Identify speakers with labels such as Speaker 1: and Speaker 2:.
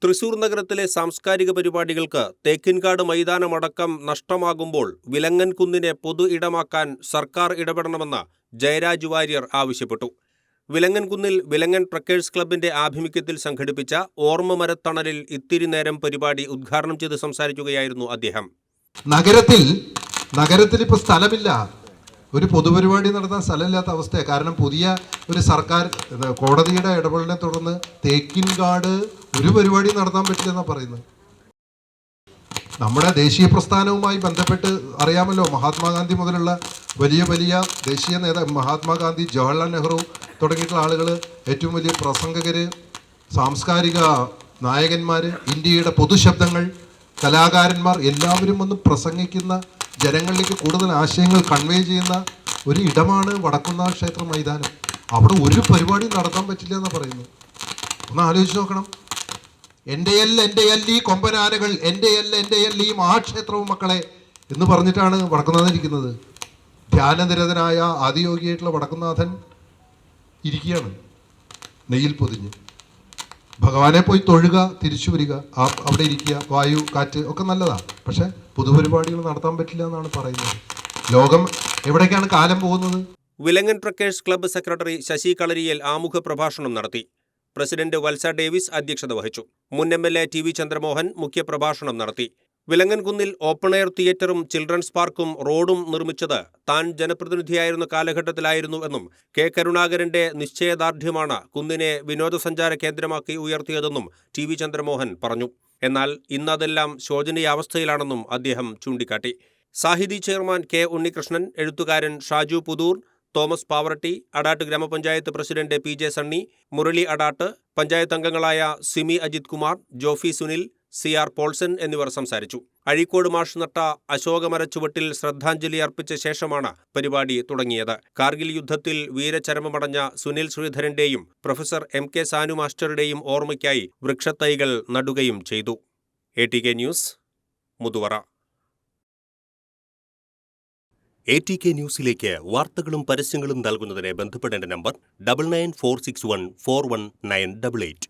Speaker 1: തൃശൂർ നഗരത്തിലെ സാംസ്കാരിക പരിപാടികൾക്ക് തേക്കിൻകാട് മൈതാനമടക്കം നഷ്ടമാകുമ്പോൾ വിലങ്ങൻകുന്നിനെ പൊതു ഇടമാക്കാൻ സർക്കാർ ഇടപെടണമെന്ന് ജയരാജ് വാര്യർ ആവശ്യപ്പെട്ടു. വിലങ്ങൻകുന്നിൽ വിലങ്ങൻ ട്രക്കേഴ്സ് ക്ലബിന്റെ ആഭിമുഖ്യത്തിൽ സംഘടിപ്പിച്ച ഓർമ്മമരത്തണലിൽ ഇത്തിരി നേരം പരിപാടി ഉദ്ഘാടനം ചെയ്ത് സംസാരിക്കുകയായിരുന്നു അദ്ദേഹം.
Speaker 2: നഗരത്തിൽ ഇപ്പോൾ സ്ഥലമില്ല, ഒരു പൊതുപരിപാടി നടത്താൻ സ്ഥലമില്ലാത്ത അവസ്ഥയാണ്. കാരണം പുതിയ ഒരു സർക്കാർ കോടതിയുടെ ഇടപെടലിനെ തുടർന്ന് തേക്കിൻകാട് ഒരു പരിപാടി നടത്താൻ പറ്റില്ലെന്നാണ് പറയുന്നത്. നമ്മുടെ ദേശീയ പ്രസ്ഥാനവുമായി ബന്ധപ്പെട്ട് അറിയാമല്ലോ, മഹാത്മാഗാന്ധി മുതലുള്ള വലിയ ദേശീയ നേതാവ് മഹാത്മാഗാന്ധി, ജവഹർലാൽ നെഹ്റു തുടങ്ങിയിട്ടുള്ള ആളുകൾ, ഏറ്റവും വലിയ പ്രസംഗകർ, സാംസ്കാരിക നായകന്മാർ, ഇന്ത്യയുടെ പൊതുശബ്ദങ്ങൾ, കലാകാരന്മാർ എല്ലാവരും വന്ന് പ്രസംഗിക്കുന്ന, ജനങ്ങളിലേക്ക് കൂടുതൽ ആശയങ്ങൾ കൺവേ ചെയ്യുന്ന ഒരു ഇടമാണ് വടക്കുന്നാഥ ക്ഷേത്ര മൈതാനം. അവിടെ ഒരു പരിപാടി നടത്താൻ പറ്റില്ല എന്നാണ് പറയുന്നത്. ഒന്ന് ആലോചിച്ച് നോക്കണം. എൻ്റെ ഈ കൊമ്പനാനകൾ, എൻ്റെ ഈ മഹാക്ഷേത്രവും മക്കളെ എന്ന് പറഞ്ഞിട്ടാണ് വടക്കുന്നാഥൻ ഇരിക്കുന്നത്. ധ്യാനനിരതനായ ആദിയോഗിയായിട്ടുള്ള വടക്കുന്നാഥൻ ഇരിക്കുകയാണ് നെയ്യിൽ പൊതിഞ്ഞ്. ഭഗവാനെ പോയി തൊഴുക, തിരിച്ചു വരിക, അവിടെ ഇരിക്കുക, വായു കാറ്റ് ഒക്കെ നല്ലതാണ്. പക്ഷെ പൊതുപരിപാടികൾ നടത്താൻ പറ്റില്ല എന്നാണ് പറയുന്നത്. ലോകം എവിടേക്കാണ് കാലം പോകുന്നത്?
Speaker 1: Vilangan trekkers club secretary Shashi കളരിയിൽ ആമുഖ പ്രഭാഷണം നടത്തി. പ്രസിഡന്റ് വത്സ ഡേവിസ് അധ്യക്ഷത വഹിച്ചു. മുൻ MLA TV ചന്ദ്രമോഹൻ മുഖ്യപ്രഭാഷണം നടത്തി. വിലങ്ങൻകുന്നിൽ ഓപ്പൺ എയർ തിയേറ്ററും ചിൽഡ്രൻസ് പാർക്കും റോഡും നിർമ്മിച്ചത് താൻ ജനപ്രതിനിധിയായിരുന്ന കാലഘട്ടത്തിലായിരുന്നു എന്നും കെ കരുണാകരന്റെ നിശ്ചയദാർഢ്യമാണ് കുന്നിനെ വിനോദസഞ്ചാര കേന്ദ്രമാക്കി ഉയർത്തിയതെന്നും TV ചന്ദ്രമോഹൻ പറഞ്ഞു. എന്നാൽ ഇന്നതെല്ലാം ശോചനീയാവസ്ഥയിലാണെന്നും അദ്ദേഹം ചൂണ്ടിക്കാട്ടി. സാഹിതി ചെയർമാൻ K ഉണ്ണികൃഷ്ണൻ, എഴുത്തുകാരൻ ഷാജു പുതൂർ, തോമസ് പാവറട്ടി, അടാട്ട് ഗ്രാമപഞ്ചായത്ത് പ്രസിഡന്റ് PJ സണ്ണി, മുരളി അടാട്ട്, പഞ്ചായത്ത് അംഗങ്ങളായ സിമി അജിത് കുമാർ, ജോഫി സുനിൽ, CR പോൾസൺ എന്നിവർ സംസാരിച്ചു. അഴീക്കോട് മാഷ് നട്ട അശോകമരച്ചുവട്ടിൽ ശ്രദ്ധാഞ്ജലി അർപ്പിച്ച ശേഷമാണ് പരിപാടി തുടങ്ങിയത്. കാർഗിൽ യുദ്ധത്തിൽ വീരചരമമടഞ്ഞ സുനിൽ ശ്രീധരന്റെയും പ്രൊഫസർ MK സാനു മാസ്റ്ററുടെയും ഓർമ്മയ്ക്കായി വൃക്ഷത്തൈകൾ നടുകയും ചെയ്തു. ATK news, Muthuvara. ATK ന്യൂസിലേക്ക് വാർത്തകളും പരസ്യങ്ങളും നൽകുന്നതിന് ബന്ധപ്പെടേണ്ട നമ്പർ 9946141988.